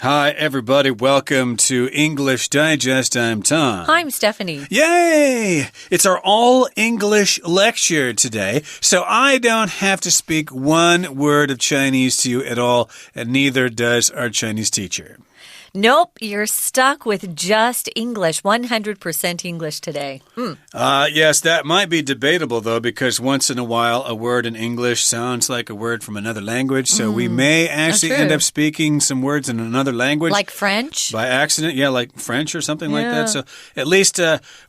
Hi, everybody. Welcome to English Digest. I'm Tom. Hi, I'm Stephanie. Yay! It's our all-English lecture today, so I don't have to speak one word of Chinese to you at all, and neither does our Chinese teacher. Nope, you're stuck with just English, 100% English today. Yes, that might be debatable, though, because once in a while a word in English sounds like a word from another language, so we may actually end up speaking some words in another language. Like French? By accident, yeah, like French or something like that. So at least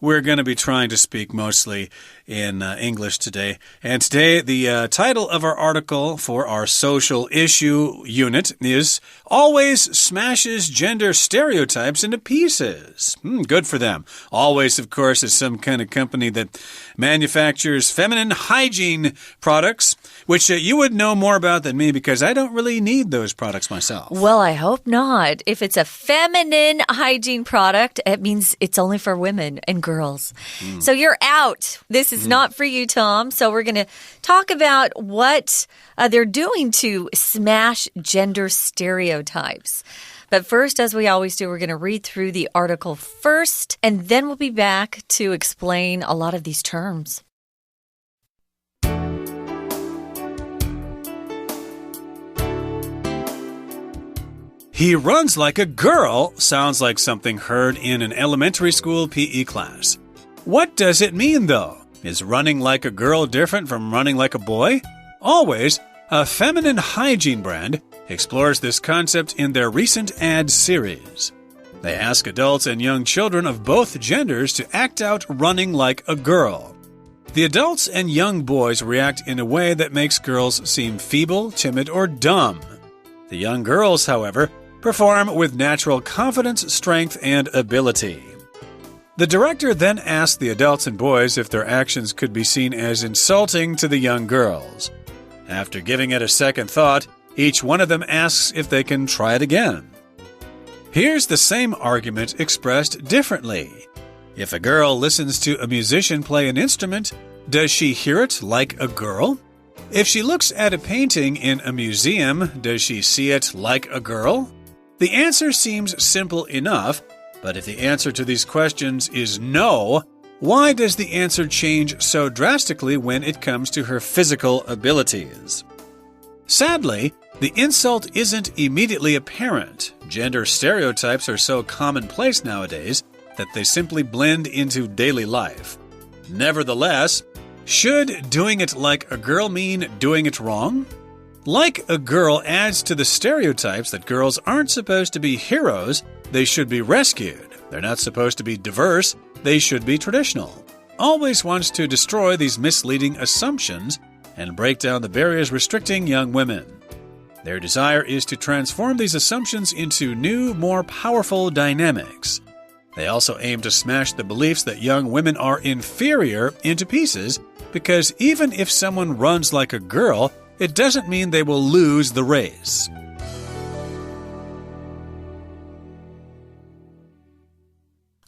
we're going to be trying to speak mostly in English today. And today, the title of our article for our social issue unit is Always Smashes Gender Stereotypes into Pieces. Good for them. Always, of course, is some kind of company that manufactures feminine hygiene products, which you would know more about than me because I don't really need those products myself. Well, I hope not. If it's a feminine hygiene product, it means it's only for women and girls. So you're out. This is not for you, Tom. So we're going to talk about what they're doing to smash gender stereotypes. But first, as we always do, we're going to read through the article first, and then we'll be back to explain a lot of these terms. He runs like a girl sounds like something heard in an elementary school PE class. What does it mean, though? Is running like a girl different from running like a boy? Always, a feminine hygiene brand explores this concept in their recent ad series. They ask adults and young children of both genders to act out running like a girl. The adults and young boys react in a way that makes girls seem feeble, timid, or dumb. The young girls, however, perform with natural confidence, strength, and ability. The director then asked the adults and boys if their actions could be seen as insulting to the young girls. After giving it a second thought, each one of them asks if they can try it again. Here's the same argument expressed differently. If a girl listens to a musician play an instrument, does she hear it like a girl? If she looks at a painting in a museum, does she see it like a girl? The answer seems simple enough, but if the answer to these questions is no, why does the answer change so drastically when it comes to her physical abilities? Sadly, the insult isn't immediately apparent. Gender stereotypes are so commonplace nowadays that they simply blend into daily life. Nevertheless, should doing it like a girl mean doing it wrong? Like a girl adds to the stereotypes that girls aren't supposed to be heroes, they should be rescued. They're not supposed to be diverse, they should be traditional. Always wants to destroy these misleading assumptions and break down the barriers restricting young women. Their desire is to transform these assumptions into new, more powerful dynamics. They also aim to smash the beliefs that young women are inferior into pieces, because even if someone runs like a girl, it doesn't mean they will lose the race.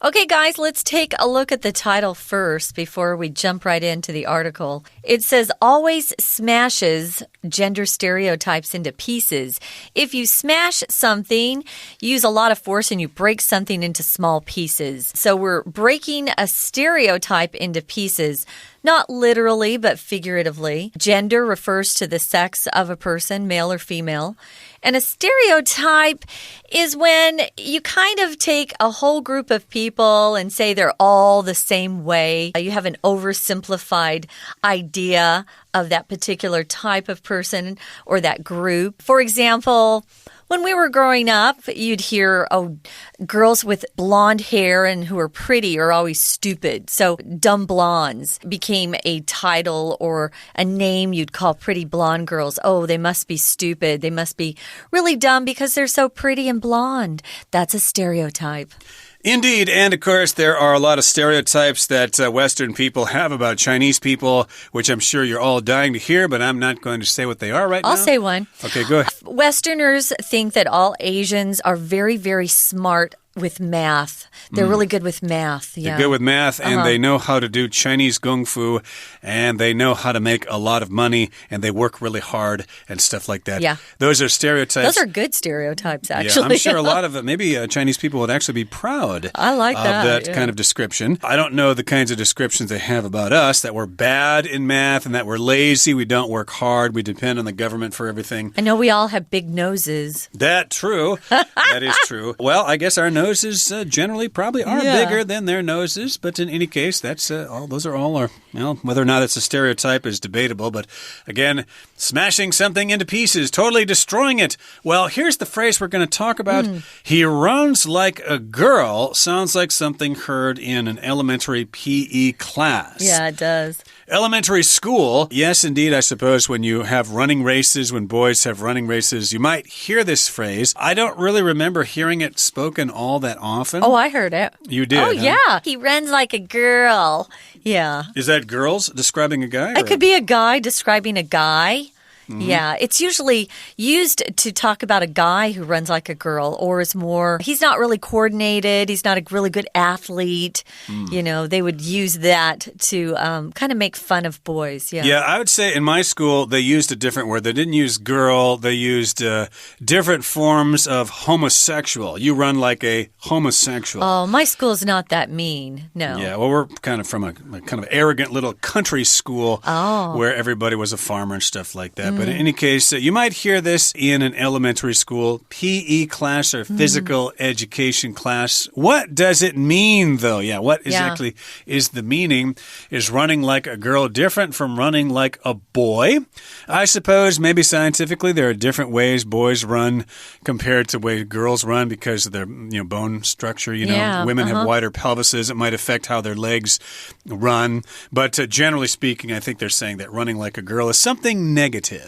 Okay, guys, let's take a look at the title first before we jump right into the article. It says, always smashes gender stereotypes into pieces. If you smash something, you use a lot of force and you break something into small pieces. So we're breaking a stereotype into pieces. Not literally, but figuratively. Gender refers to the sex of a person, male or female. And a stereotype is when you kind of take a whole group of people and say they're all the same way. You have an oversimplified idea of that particular type of person or that group. For example, when we were growing up, you'd hear, girls with blonde hair and who are pretty are always stupid. So dumb blondes became a title or a name you'd call pretty blonde girls. Oh, they must be stupid. They must be really dumb because they're so pretty and blonde. That's a stereotype. Indeed, and of course there are a lot of stereotypes that Western people have about Chinese people, which I'm sure you're all dying to hear, but I'm not going to say what they are right now. I'll say one. Okay, go ahead. Westerners think that all Asians are very, very smart with math. They're really good with math. Yeah. They're good with math, and they know how to do Chinese kung fu, and they know how to make a lot of money, and they work really hard and stuff like that. Yeah. Those are stereotypes. Those are good stereotypes, actually. Yeah, I'm sure a lot of it, maybe Chinese people would actually be proud I like of that kind of description. I don't know the kinds of descriptions they have about us, that we're bad in math and that we're lazy, we don't work hard, we depend on the government for everything. I know we all have big noses. That's true. That is true. Well, I guess our noses generally probably are bigger than their noses, but in any case, that's those are all our, whether or not it's a stereotype is debatable, but again, smashing something into pieces, totally destroying it. Well, here's the phrase we're going to talk about. He runs like a girl sounds like something heard in an elementary PE class. Yeah, it does. Elementary school, yes, indeed, I suppose when you have running races, when boys have running races, you might hear this phrase. I don't really remember hearing it spoken all that often. Oh, I heard it. You did? Oh, yeah. He runs like a girl. Yeah. Is that girls describing a guy? It could be a guy describing a guy. Yeah, it's usually used to talk about a guy who runs like a girl or is more, he's not really coordinated, he's not a really good athlete. They would use that to kind of make fun of boys. Yeah. Yeah, I would say in my school, they used a different word. They didn't use girl, they used different forms of homosexual. You run like a homosexual. Oh, my school's not that mean, no. Yeah, well, we're kind of from a kind of arrogant little country school where everybody was a farmer and stuff like that. But in any case, you might hear this in an elementary school PE class or physical education class. What does it mean, though? Yeah, what exactly is the meaning? Is running like a girl different from running like a boy? I suppose maybe scientifically there are different ways boys run compared to the way girls run because of their bone structure. Women have wider pelvises. It might affect how their legs run. But generally speaking, I think they're saying that running like a girl is something negative.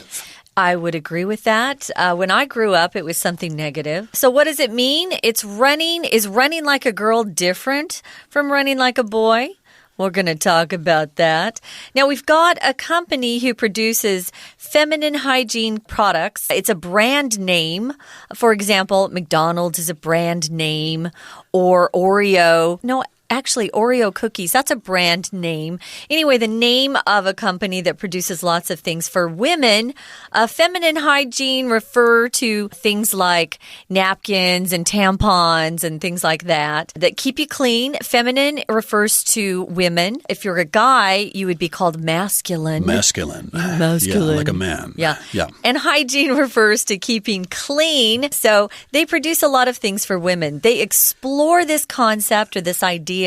I would agree with that. When I grew up, it was something negative. So what does it mean? Is running like a girl different from running like a boy? We're going to talk about that. Now, we've got a company who produces feminine hygiene products. It's a brand name. For example, McDonald's is a brand name, or Oreo. No, actually, Oreo cookies, that's a brand name. Anyway, the name of a company that produces lots of things for women. Feminine hygiene refer to things like napkins and tampons and things like that keep you clean. Feminine refers to women. If you're a guy, you would be called masculine. Masculine. Masculine. Yeah, like a man. Yeah. And hygiene refers to keeping clean. So they produce a lot of things for women. They explore this concept or this idea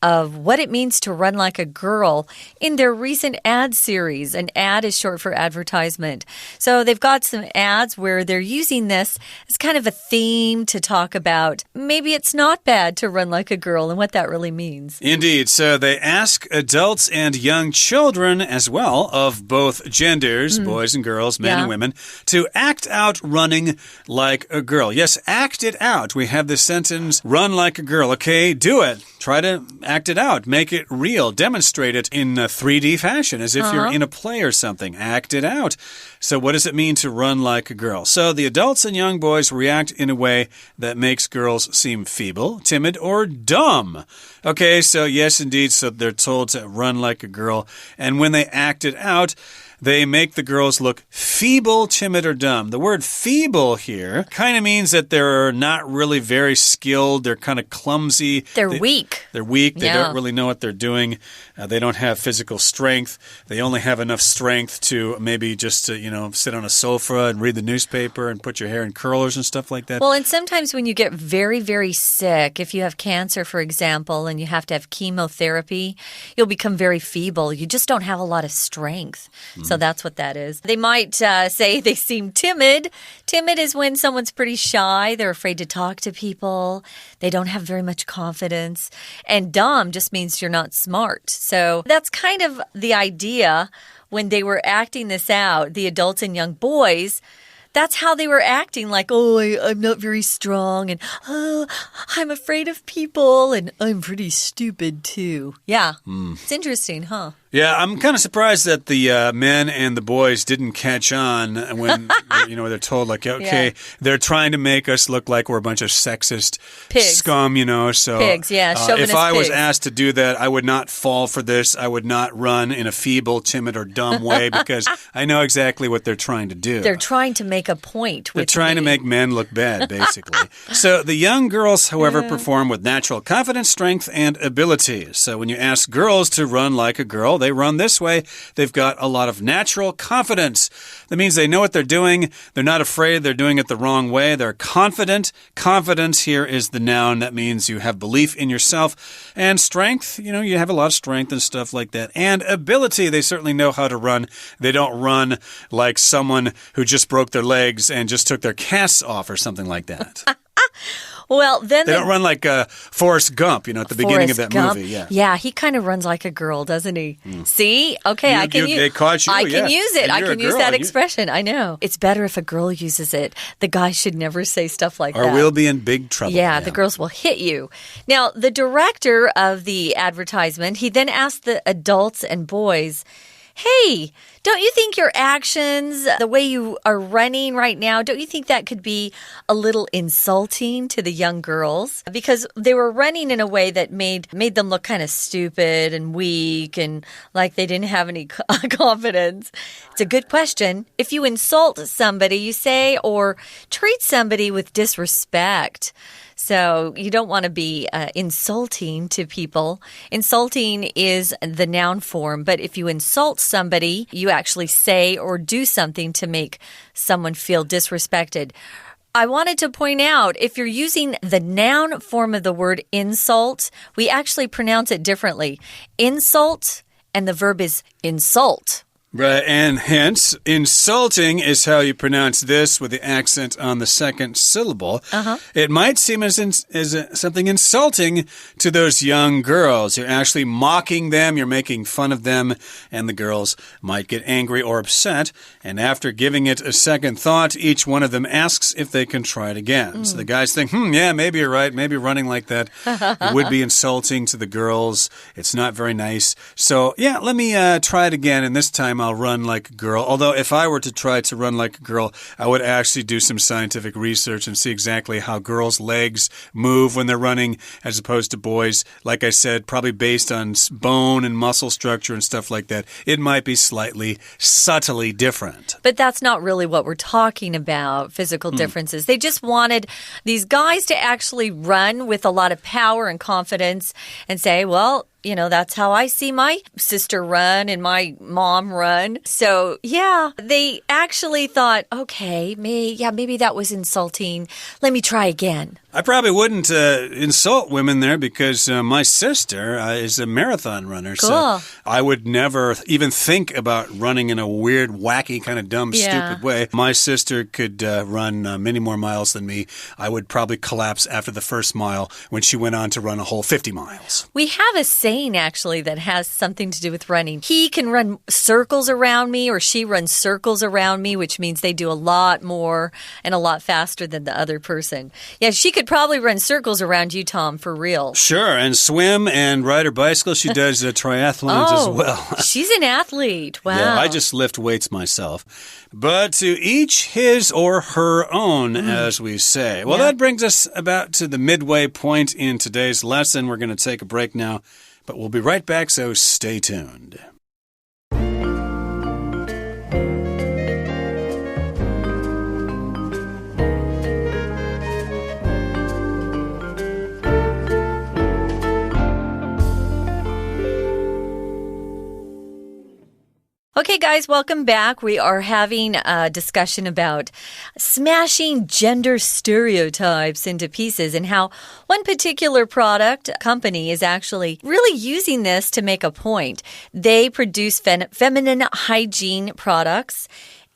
of what it means to run like a girl in their recent ad series. An ad is short for advertisement. So they've got some ads where they're using this as kind of a theme to talk about maybe it's not bad to run like a girl and what that really means. Indeed. So they ask adults and young children as well of both genders, boys and girls, men and women, to act out running like a girl. Yes, act it out. We have this sentence, run like a girl. Okay, do it. Try to act it out. Make it real. Demonstrate it in a 3D fashion as if you're in a play or something. Act it out. So what does it mean to run like a girl? So the adults and young boys react in a way that makes girls seem feeble, timid, or dumb. Okay, so yes, indeed. So they're told to run like a girl. And when they act it out, they make the girls look feeble, timid, or dumb. The word feeble here kind of means that they're not really very skilled. They're kind of clumsy. They're weak. They're weak. They don't really know what they're doing. They don't have physical strength. They only have enough strength to maybe just sit on a sofa and read the newspaper and put your hair in curlers and stuff like that. Well, and sometimes when you get very, very sick, if you have cancer, for example, and you have to have chemotherapy, you'll become very feeble. You just don't have a lot of strength. So that's what that is. They might say they seem timid. Timid is when someone's pretty shy. They're afraid to talk to people. They don't have very much confidence. And dumb just means you're not smart. So that's kind of the idea when they were acting this out, the adults and young boys. That's how they were acting, like, I'm not very strong, and I'm afraid of people, and I'm pretty stupid too. Yeah, It's interesting, huh? Yeah, I'm kind of surprised that the men and the boys didn't catch on when they're told, like, okay, they're trying to make us look like we're a bunch of sexist scum, so pigs, chauvinist if I was pigs. asked to do that, I would not fall for this. I would not run in a feeble, timid, or dumb way because I know exactly what they're trying to do. They're trying to make a point. They're trying to make men look bad, basically. So the young girls, however, perform with natural confidence, strength, and ability. So when you ask girls to run like a girl, they run this way. They've got a lot of natural confidence. That means they know what they're doing. They're not afraid they're doing it the wrong way. They're confident. Confidence here is the noun. That means you have belief in yourself. And strength, you have a lot of strength and stuff like that. And ability, they certainly know how to run. They don't run like someone who just broke their legs and just took their casts off or something like that. Well, then they don't run like Forrest Gump, at the beginning of that movie. Yeah, he kind of runs like a girl, doesn't he? See? Okay, I can use they caught you. I can use it. I can use that expression. I know. It's better if a girl uses it. The guy should never say stuff like that. Or we'll be in big trouble. Yeah, the girls will hit you. Now, the director of the advertisement, he then asked the adults and boys, hey, don't you think your actions, the way you are running right now, don't you think that could be a little insulting to the young girls? Because they were running in a way that made them look kind of stupid and weak and like they didn't have any confidence. It's a good question. If you insult somebody, you say, or treat somebody with disrespect. So you don't want to be insulting to people. Insulting is the noun form, but if you insult somebody, you actually say or do something to make someone feel disrespected. I wanted to point out, if you're using the noun form of the word insult, we actually pronounce it differently. Insult, and the verb is insult. Right, and hence, insulting is how you pronounce this with the accent on the second syllable. It might seem as something insulting to those young girls. You're actually mocking them, you're making fun of them, and the girls might get angry or upset. And after giving it a second thought, each one of them asks if they can try it again. So the guys think, yeah, maybe you're right. Maybe running like that it would be insulting to the girls. It's not very nice. So, yeah, let me try it again, and this time I'll run like a girl. Although if I were to try to run like a girl, I would actually do some scientific research and see exactly how girls' legs move when they're running as opposed to boys. Like I said, probably based on bone and muscle structure and stuff like that. It might be subtly different. But that's not really what we're talking about, physical differences. They just wanted these guys to actually run with a lot of power and confidence and say, well, that's how I see my sister run and my mom run. So, yeah, they actually thought, okay, maybe that was insulting. Let me try again. I probably wouldn't insult women there because my sister is a marathon runner. Cool. So I would never even think about running in a weird, wacky, kind of dumb, stupid way. My sister could run many more miles than me. I would probably collapse after the first mile when she went on to run a whole 50 miles. We have a saying, actually, that has something to do with running. He can run circles around me or she runs circles around me, which means they do a lot more and a lot faster than the other person. Yeah, she could probably run circles around you, Tom, for real. Sure, and swim and ride her bicycle. She does triathlons as well. She's an athlete. Wow. Yeah, I just lift weights myself. But to each his or her own, as we say. Well, that brings us about to the midway point in today's lesson. We're going to take a break now, but we'll be right back, so stay tuned. Okay, guys, welcome back. We are having a discussion about smashing gender stereotypes into pieces and how one particular company is actually really using this to make a point. They produce feminine hygiene products.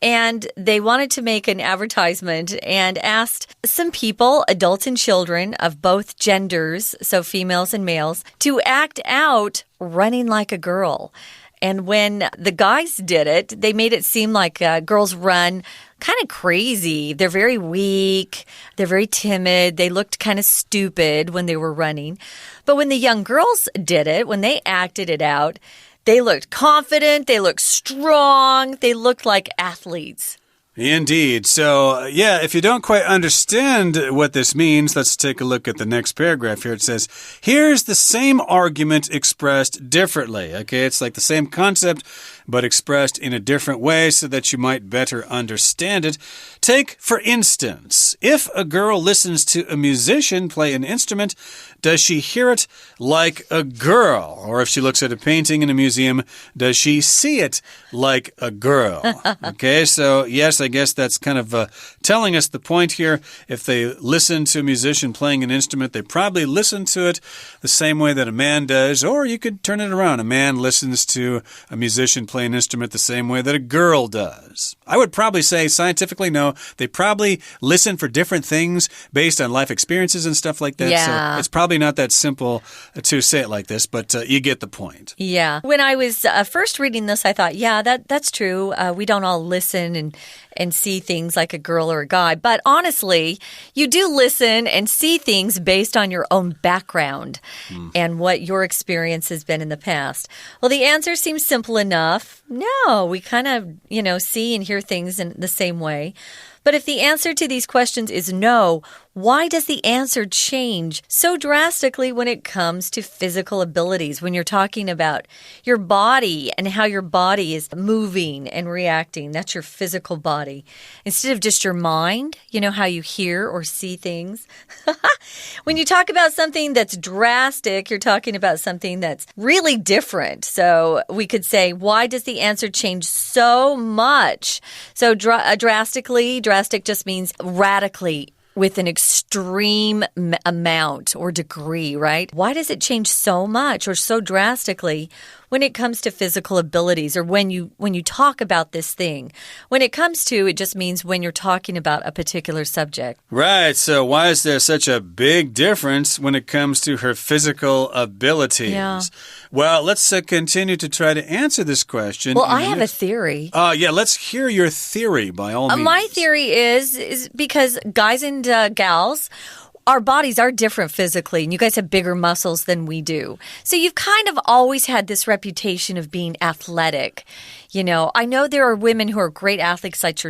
And they wanted to make an advertisement and asked some people, adults and children of both genders, so females and males, to act out running like a girl. And when the guys did it, they made it seem like girls run kind of crazy. They're very weak. They're very timid. They looked kind of stupid when they were running. But when the young girls did it, when they acted it out, They looked confident. They looked strong. They looked like athletes. Indeed. So, yeah, if you don't quite understand what this means, let's take a look at the next paragraph here. It says, here's the same argument expressed differently. Okay, it's like the same concept, but expressed in a different way so that you might better understand it. Take, for instance, if a girl listens to a musician play an instrument, does she hear it like a girl? Or if she looks at a painting in a museum, does she see it like a girl? Okay, so yes, I guess that's kind of telling us the point here. If they listen to a musician playing an instrument, they probably listen to it the same way that a man does. Or you could turn it around. A man listens to a musician play an instrument the same way that a girl does. I would probably say scientifically, no. They probably listen for different things based on life experiences and stuff like that. Yeah. So it's probably not that simple to say it like this, but you get the point. Yeah. When I was first reading this, I thought, yeah, that's true. We don't all listen and see things like a girl or a guy. But honestly, you do listen and see things based on your own background and what your experience has been in the past. Well, the answer seems simple enough. No, we kind of, see and hear things in the same way. But if the answer to these questions is no, why does the answer change so drastically when it comes to physical abilities, when you're talking about your body and how your body is moving and reacting? That's your physical body. Instead of just your mind, how you hear or see things. When you talk about something that's drastic, you're talking about something that's really different. So we could say, why does the answer change so much? So drastic just means radically, with an extreme amount or degree, right? Why does it change so much or so drastically when it comes to physical abilities or when you talk about this thing? When it comes to, it just means when you're talking about a particular subject. Right. So why is there such a big difference when it comes to her physical abilities? Yeah. Well, let's continue to try to answer this question. Well, I have a theory. Yeah, let's hear your theory by all means. My theory is because guys and gals, our bodies are different physically, and you guys have bigger muscles than we do. So you've kind of always had this reputation of being athletic. I know there are women who are great athletes like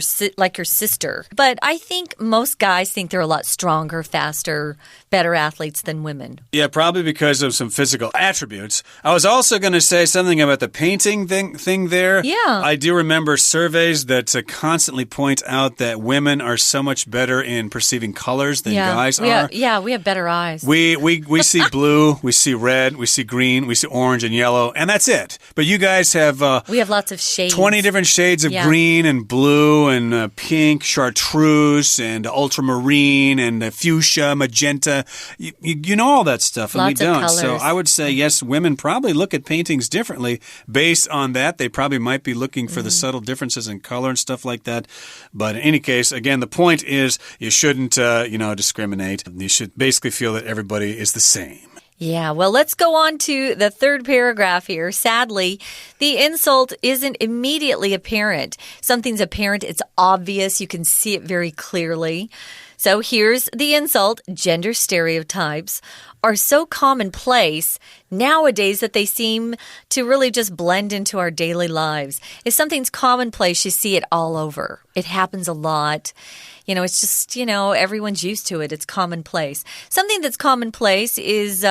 your sister, but I think most guys think they're a lot stronger, faster, better athletes than women. Yeah, probably because of some physical attributes. I was also going to say something about the painting thing there. Yeah. I do remember surveys that constantly point out that women are so much better in perceiving colors than guys are. Yeah, we have better eyes. We see blue, we see red, we see green, we see orange and yellow, and that's it. But you guys have... we have lots of shades. 20 different shades of green and blue and pink, chartreuse and ultramarine and fuchsia, magenta. You know all that stuff, and lots we don't. Of colors. So I would say, yes, women probably look at paintings differently based on that. They probably might be looking for the subtle differences in color and stuff like that. But in any case, again, the point is you shouldn't, discriminate. You should basically feel that everybody is the same. Yeah, well, let's go on to the third paragraph here. Sadly, the insult isn't immediately apparent. Something's apparent, it's obvious, you can see it very clearly. So here's the insult. Gender stereotypes are so commonplace nowadays that they seem to really just blend into our daily lives. If something's commonplace, you see it all over. It happens a lot. It's just, everyone's used to it. It's commonplace. Something that's commonplace is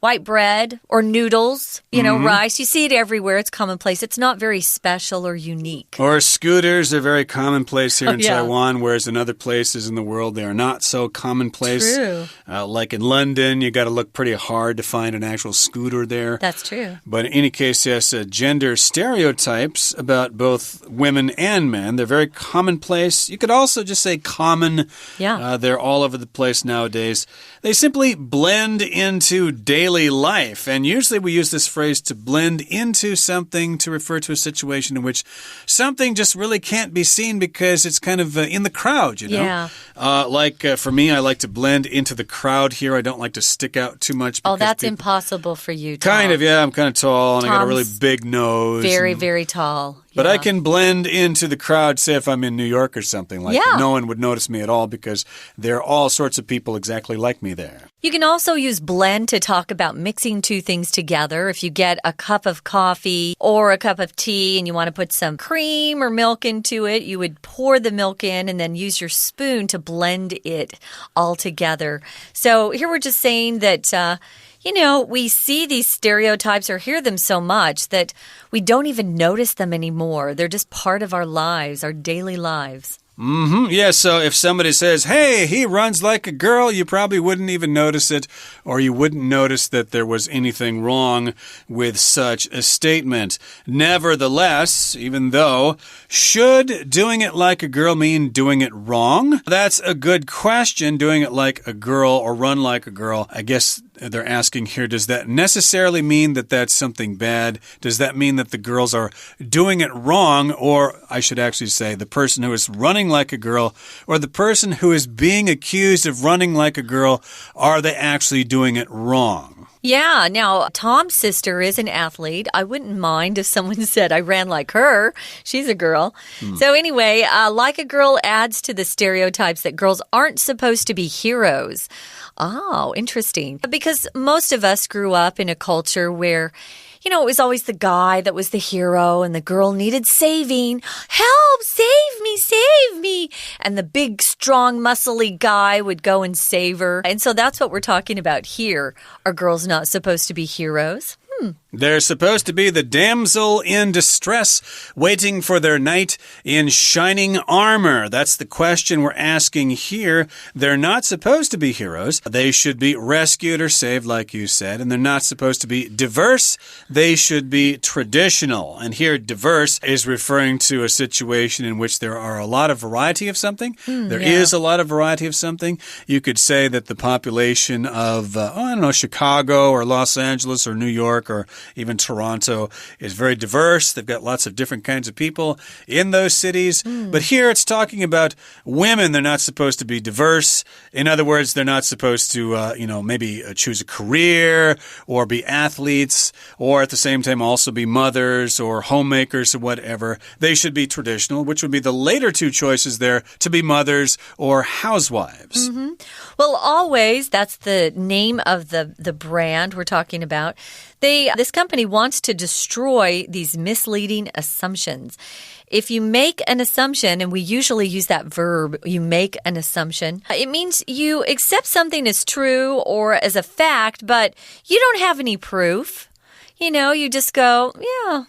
white bread or noodles, rice. You see it everywhere. It's commonplace. It's not very special or unique. Or scooters are very commonplace here in Taiwan, whereas in other places in the world, they are not so commonplace. True. Like in London, you got to look pretty hard to find an actual scooter there. That's true. But in any case, yes, gender stereotypes about both women and men, they're very commonplace. You could also just say common. Yeah. They're all over the place nowadays. They simply blend into daily life. And usually we use this phrase to blend into something to refer to a situation in which something just really can't be seen because it's kind of in the crowd, Yeah. For me, I like to blend into the crowd here. I don't like to stick out too much. Oh, that's impossible for you, Tom. Kind of, yeah. I'm kind of tall and I got a really big nose. Very, very tall. But I can blend into the crowd, say if I'm in New York or something like that. No one would notice me at all because there are all sorts of people exactly like me there. You can also use blend to talk about mixing two things together. If you get a cup of coffee or a cup of tea and you want to put some cream or milk into it, you would pour the milk in and then use your spoon to blend it all together. So here we're just saying that, we see these stereotypes or hear them so much that we don't even notice them anymore. They're just part of our lives, our daily lives. Yeah, so if somebody says, hey, he runs like a girl, you probably wouldn't even notice it, or you wouldn't notice that there was anything wrong with such a statement. Nevertheless, even though, should doing it like a girl mean doing it wrong? That's a good question, doing it like a girl or run like a girl. I guess they're asking here, does that necessarily mean that that's something bad? Does that mean that the girls are doing it wrong? Or I should actually say the person who is running like a girl or the person who is being accused of running like a girl, are they actually doing it wrong? Yeah, now, Tom's sister is an athlete. I wouldn't mind if someone said I ran like her. She's a girl. So anyway, like a girl adds to the stereotypes that girls aren't supposed to be heroes. Oh, interesting. Because most of us grew up in a culture where, it was always the guy that was the hero and the girl needed saving. Help, save me. And the big, strong, muscly guy would go and save her. And so that's what we're talking about here. Are girls not supposed to be heroes? They're supposed to be the damsel in distress, waiting for their knight in shining armor. That's the question we're asking here. They're not supposed to be heroes. They should be rescued or saved, like you said, and they're not supposed to be diverse. They should be traditional. And here, diverse is referring to a situation in which there are a lot of variety of something. There is a lot of variety of something. You could say that the population of, Chicago or Los Angeles or New York or even Toronto is very diverse. They've got lots of different kinds of people in those cities. But here it's talking about women. They're not supposed to be diverse. In other words, they're not supposed to, maybe choose a career or be athletes or at the same time also be mothers or homemakers or whatever. They should be traditional, which would be the later two choices there, to be mothers or housewives. Well, Always, that's the name of the brand we're talking about. This company wants to destroy these misleading assumptions. If you make an assumption, and we usually use that verb, you make an assumption, it means you accept something as true or as a fact, but you don't have any proof. You just go,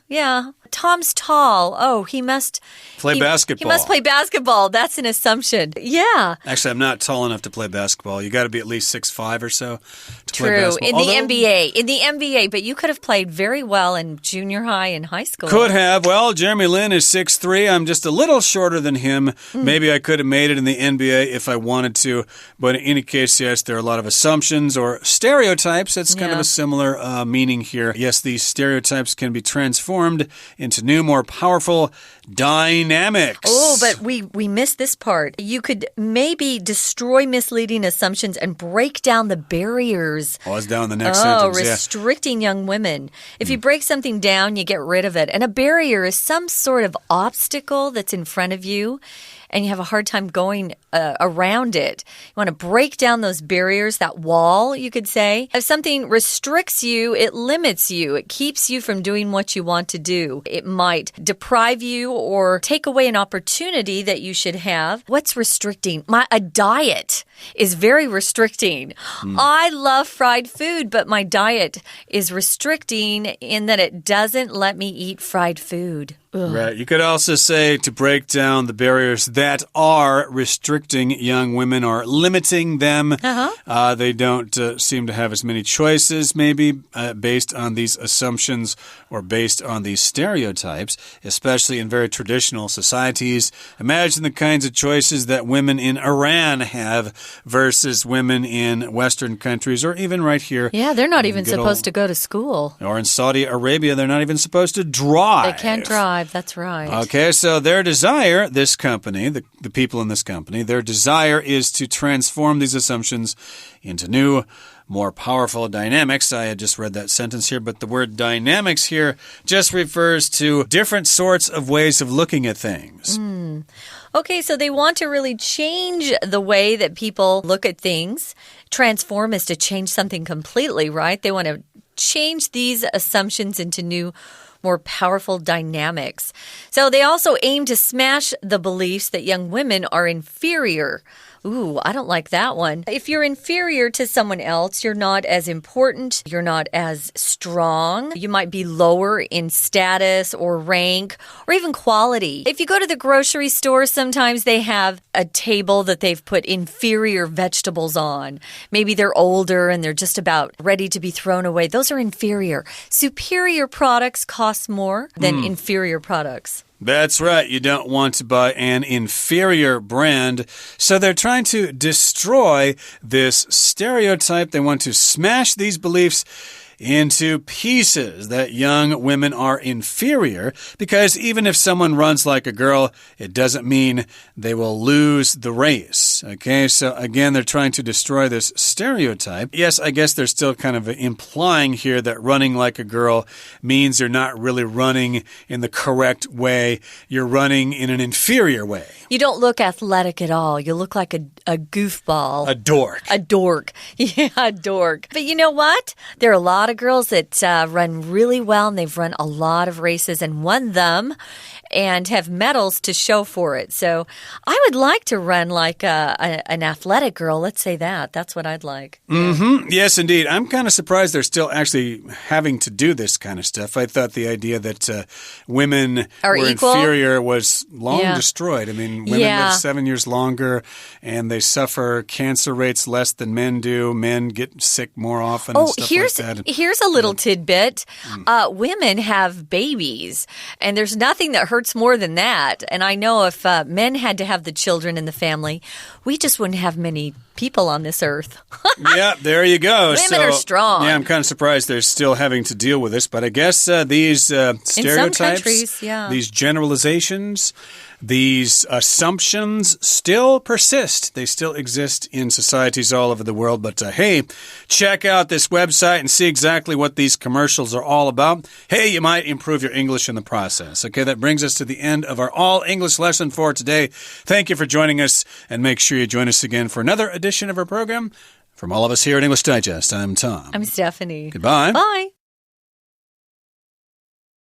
yeah. Tom's tall. Oh, he must play basketball. He must play basketball. That's an assumption. Yeah. Actually, I'm not tall enough to play basketball. You got to be at least 6'5" or so to play True. basketball. In the NBA, but you could have played very well in junior high and high school. Could have. Well, Jeremy Lin is 6'3". I'm just a little shorter than him. Maybe I could have made it in the NBA if I wanted to. But in any case, yes, there are a lot of assumptions or stereotypes. That's kind of a similar meaning here. Yes, these stereotypes can be transformed into new, more powerful dynamics. Oh, but we missed this part. You could maybe destroy misleading assumptions and break down the barriers. Oh, it's down in the next sentence. Restricting young women. If you break something down, you get rid of it. And a barrier is some sort of obstacle that's in front of you, and you have a hard time going around it. You want to break down those barriers, that wall, you could say. If something restricts you, it limits you. It keeps you from doing what you want to do. It might deprive you or take away an opportunity that you should have. What's restricting? A diet is very restricting. I love fried food, but my diet is restricting in that it doesn't let me eat fried food. Ugh. Right. You could also say to break down the barriers that are restricting young women or limiting them. They don't seem to have as many choices, maybe, based on these assumptions or based on these stereotypes, especially in very traditional societies. Imagine the kinds of choices that women in Iran have versus women in Western countries or even right here. Yeah, they're not even supposed to go to school. Or in Saudi Arabia, they're not even supposed to drive. They can't drive. survive. That's right. Okay, so their desire, this company, the people in this company, their desire is to transform these assumptions into new, more powerful dynamics. I had just read that sentence here, but the word dynamics here just refers to different sorts of ways of looking at things. Okay, so they want to really change the way that people look at things. Transform is to change something completely, right? They want to change these assumptions into new, more powerful dynamics. So they also aim to smash the beliefs that young women are inferior. Ooh, I don't like that one. If you're inferior to someone else, you're not as important, you're not as strong, you might be lower in status or rank or even quality. If you go to the grocery store, sometimes they have a table that they've put inferior vegetables on. Maybe they're older and they're just about ready to be thrown away. Those are inferior. Superior products cost more than inferior products. That's right. You don't want to buy an inferior brand. So they're trying to destroy this stereotype. They want to smash these beliefs into pieces that young women are inferior, because even if someone runs like a girl, it doesn't mean they will lose the race. Okay, so again, they're trying to destroy this stereotype. Yes, I guess they're still kind of implying here that running like a girl means you're not really running in the correct way. You're running in an inferior way. You don't look athletic at all. You look like a goofball. A dork. A dork. Yeah, a dork. But you know what? There are a lot of girls that run really well, and they've run a lot of races and won them and have medals to show for it. So I would like to run like an athletic girl. Let's say that. That's what I'd like. Yes, indeed. I'm kind of surprised they're still actually having to do this kind of stuff. I thought the idea that women were inferior was long destroyed. I mean, women live 7 years longer, and they suffer cancer rates less than men do. Men get sick more often and stuff like that. Here's a little tidbit. Women have babies, and there's nothing that hurts more than that. And I know if men had to have the children in the family, we just wouldn't have many people on this earth. Yeah, there you go. Women are strong. Yeah, I'm kind of surprised they're still having to deal with this. But I guess these stereotypes, in some countries, these generalizations, these assumptions still persist. They still exist in societies all over the world. But hey, check out this website and see exactly what these commercials are all about. Hey, you might improve your English in the process. Okay, that brings us to the end of our All English lesson for today. Thank you for joining us, and make sure you join us again for another edition of our program. From all of us here at English Digest, I'm Tom. I'm Stephanie. Goodbye. Bye.